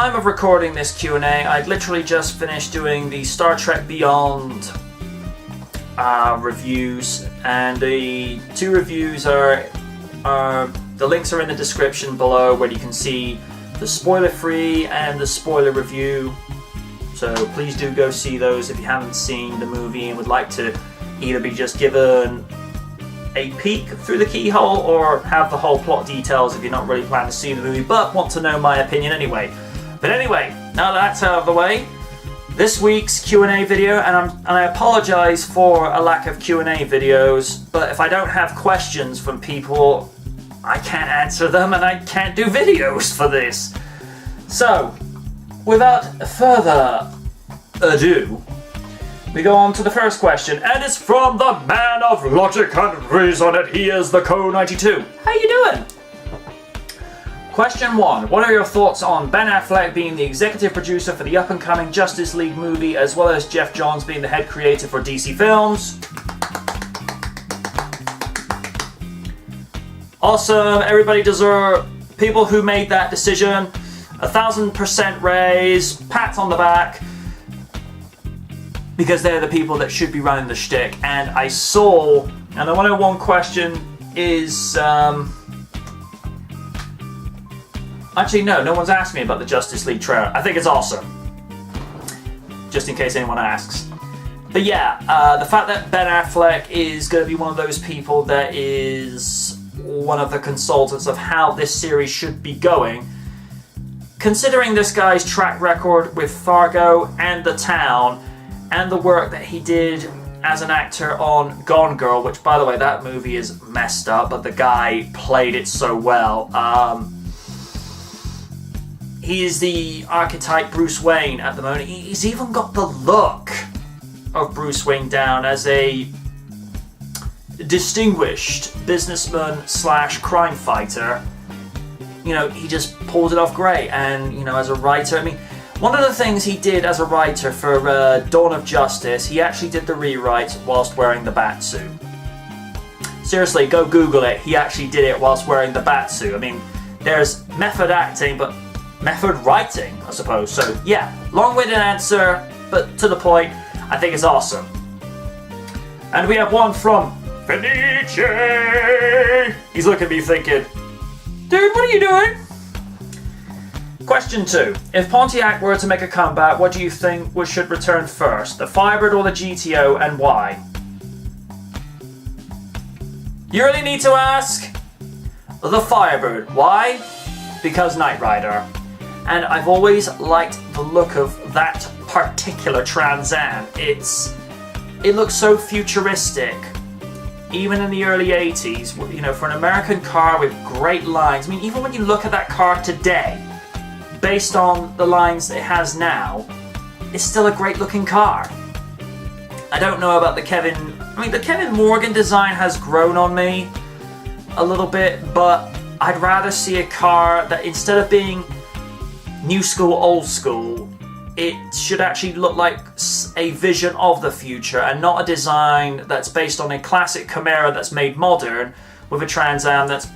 time of recording this Q&A, I'd literally just finished doing the Star Trek Beyond reviews, and the two reviews are the links are in the description below, where you can see the spoiler-free and the spoiler review. So please do go see those if you haven't seen the movie and would like to either be just given a peek through the keyhole or have the whole plot details if you're not really planning to see the movie but want to know my opinion anyway. But anyway, now that that's out of the way, this week's Q&A video, and I apologise for a lack of Q&A videos, but if I don't have questions from people, I can't answer them and I can't do videos for this. So, without further ado, we go on to the first question, and it's from the man of logic and reason, and he is the Co92. How you doing? Question 1. What are your thoughts on Ben Affleck being the executive producer for the up-and-coming Justice League movie, as well as Jeff Johns being the head creator for DC Films? Awesome. Everybody deserves, people who made that decision, 1,000% raise, pats on the back, because they're the people that should be running the shtick. And I saw, and the 101 question is, actually, no one's asked me about the Justice League trailer. I think it's awesome. Just in case anyone asks. But yeah, the fact that Ben Affleck is going to be one of those people that is one of the consultants of how this series should be going, considering this guy's track record with Fargo and The Town, and the work that he did as an actor on Gone Girl, which, by the way, that movie is messed up, but the guy played it so well. He is the archetype Bruce Wayne at the moment. He's even got the look of Bruce Wayne down as a distinguished businessman / crime fighter. You know, he just pulled it off great. And, you know, as a writer, I mean, one of the things he did as a writer for Dawn of Justice, he actually did the rewrite whilst wearing the bat suit. Seriously, go Google it. He actually did it whilst wearing the bat suit. I mean, there's method acting, but method writing, I suppose. So, yeah, long-winded answer, but to the point. I think it's awesome. And we have one from Fenice. He's looking at me thinking, dude, what are you doing? Question 2. If Pontiac were to make a comeback, what do you think should return first? The Firebird or the GTO, and why? You really need to ask? The Firebird. Why? Because Knight Rider. And I've always liked the look of that particular Trans Am. It looks so futuristic. Even in the early 80s, you know, for an American car with great lines. I mean, even when you look at that car today, based on the lines it has now, it's still a great looking car. I don't know about the Kevin Morgan design has grown on me a little bit, but I'd rather see a car that, instead of being new school, old school, it should actually look like a vision of the future and not a design that's based on a classic Camaro that's made modern with a Trans Am that's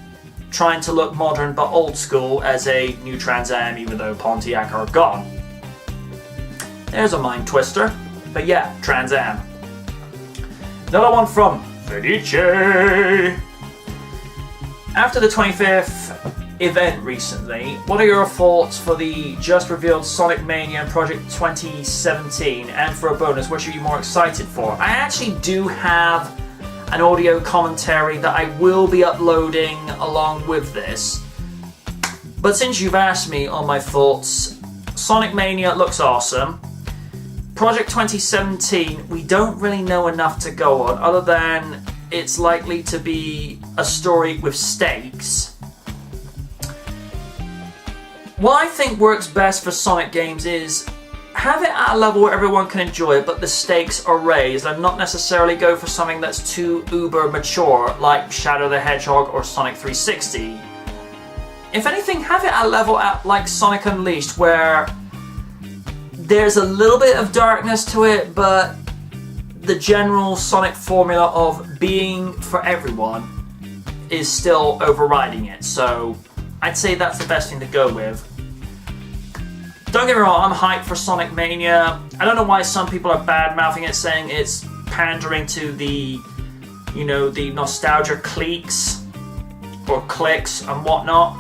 trying to look modern but old school as a new Trans Am, even though Pontiac are gone. There's a mind twister. But yeah, Trans Am. Another one from Fenice. After the 25th event recently, what are your thoughts for the just revealed Sonic Mania and Project 2017? And for a bonus, what are you more excited for? I actually do have an audio commentary that I will be uploading along with this. But since you've asked me on my thoughts, Sonic Mania looks awesome. Project 2017, we don't really know enough to go on, other than it's likely to be a story with stakes. What I think works best for Sonic games is have it at a level where everyone can enjoy it, but the stakes are raised, and not necessarily go for something that's too uber mature, like Shadow the Hedgehog or Sonic 360. If anything, have it at a level like Sonic Unleashed, where there's a little bit of darkness to it, but the general Sonic formula of being for everyone is still overriding it. So I'd say that's the best thing to go with. Don't get me wrong, I'm hyped for Sonic Mania. I don't know why some people are bad-mouthing it, saying it's pandering to the, you know, the nostalgia cliques or clicks and whatnot.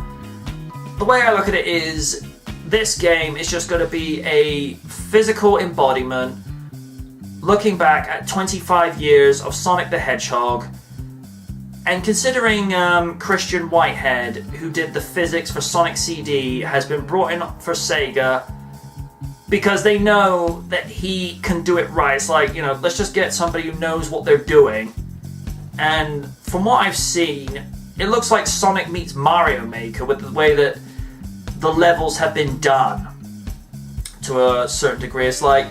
The way I look at it is, this game is just going to be a physical embodiment looking back at 25 years of Sonic the Hedgehog. And considering Christian Whitehead, who did the physics for Sonic CD, has been brought in for Sega because they know that he can do it right. It's like, you know, let's just get somebody who knows what they're doing. And from what I've seen, it looks like Sonic meets Mario Maker with the way that the levels have been done to a certain degree. It's like,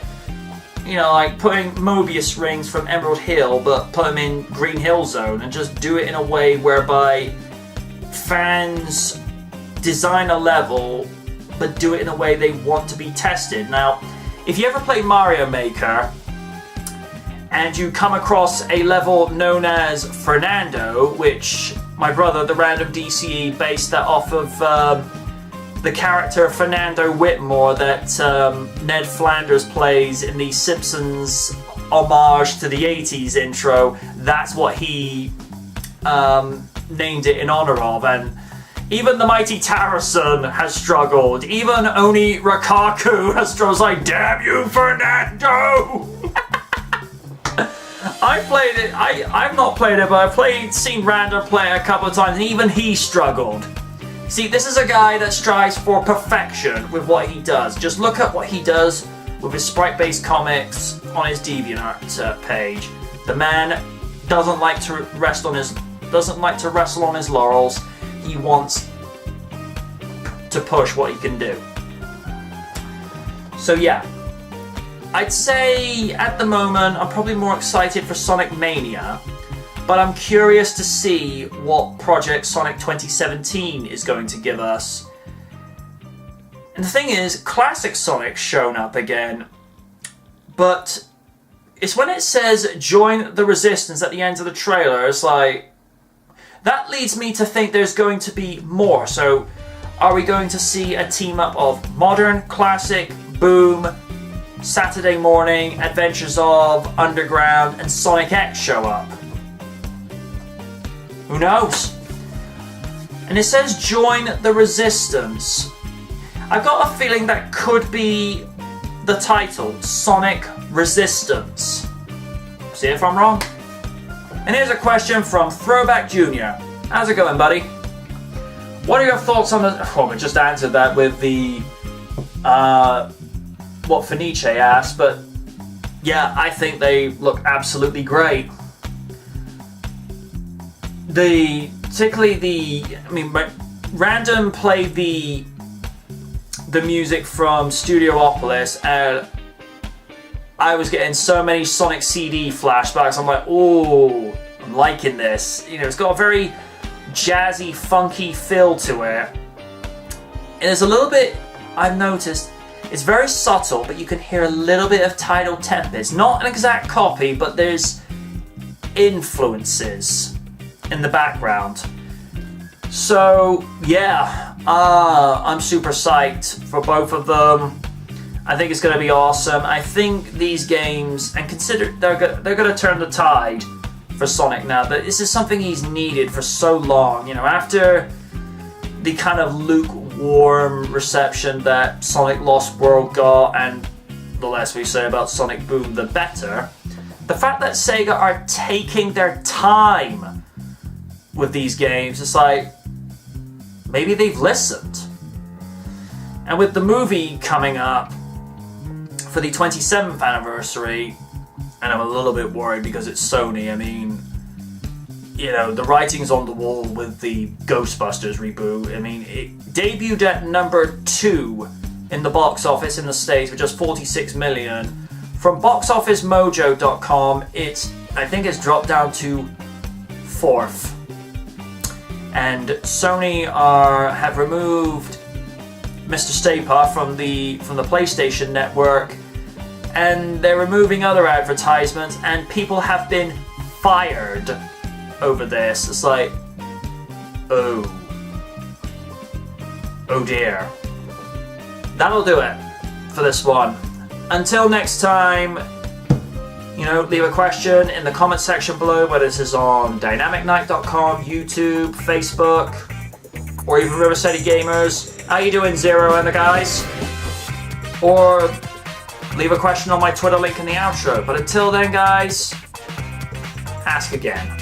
you know, like putting Mobius rings from Emerald Hill, but put them in Green Hill Zone, and just do it in a way whereby fans design a level, but do it in a way they want to be tested. Now, if you ever play Mario Maker, and you come across a level known as Fernando, which my brother, the Random DCE, based that off of the character Fernando Whitmore that Ned Flanders plays in the Simpsons homage to the 80s intro. That's what he named it in honor of, and even the mighty Tarasun has struggled. Even Oni Rakaku has struggled. It's like, damn you, Fernando! I played it. I've not played it, but I've seen Random play it a couple of times, and even he struggled. See, this is a guy that strives for perfection with what he does. Just look at what he does with his sprite-based comics on his DeviantArt page. The man doesn't like to rest on his laurels. He wants to push what he can do. So yeah, I'd say at the moment I'm probably more excited for Sonic Mania, but I'm curious to see what Project Sonic 2017 is going to give us. And the thing is, classic Sonic's shown up again, but it's when it says join the resistance at the end of the trailer, it's like, that leads me to think there's going to be more. So are we going to see a team up of modern, classic, Boom, Saturday Morning, Adventures of, Underground, and Sonic X show up? Who knows? And it says join the resistance. I've got a feeling that could be the title, Sonic Resistance. See if I'm wrong? And here's a question from Throwback Jr. How's it going, buddy? What are your thoughts on the... Oh, we just answered that with the... what Fenice asked, but... Yeah, I think they look absolutely great. Particularly the... I mean, Random played the music from Studiopolis, and I was getting so many Sonic CD flashbacks. I'm like, oh, I'm liking this. You know, it's got a very jazzy, funky feel to it. And there's a little bit, I've noticed, it's very subtle, but you can hear a little bit of Tidal Tempest. Not an exact copy, but there's influences in the background. So, yeah, I'm super psyched for both of them. I think it's going to be awesome. I think these games, and consider they're going to turn the tide for Sonic now. But this is something he's needed for so long. You know, after the kind of lukewarm reception that Sonic Lost World got, and the less we say about Sonic Boom, the better. The fact that Sega are taking their time with these games, it's like, maybe they've listened. And with the movie coming up for the 27th anniversary, and I'm a little bit worried because it's Sony. I mean, you know, the writing's on the wall with the Ghostbusters reboot. I mean, it debuted at number 2 in the box office in the States with just 46 million. From boxofficemojo.com, I think it's dropped down to 4th. And Sony have removed Mr. Stay Puft from the PlayStation Network, and they're removing other advertisements, and people have been fired over this. It's like, oh dear. That'll do it. for this one. Until next time, you know, leave a question in the comment section below, whether this is on dynamicnight.com, YouTube, Facebook, or even River City Gamers. How you doing, Zero and the guys? Or leave a question on my Twitter link in the outro. But until then, guys, ask again.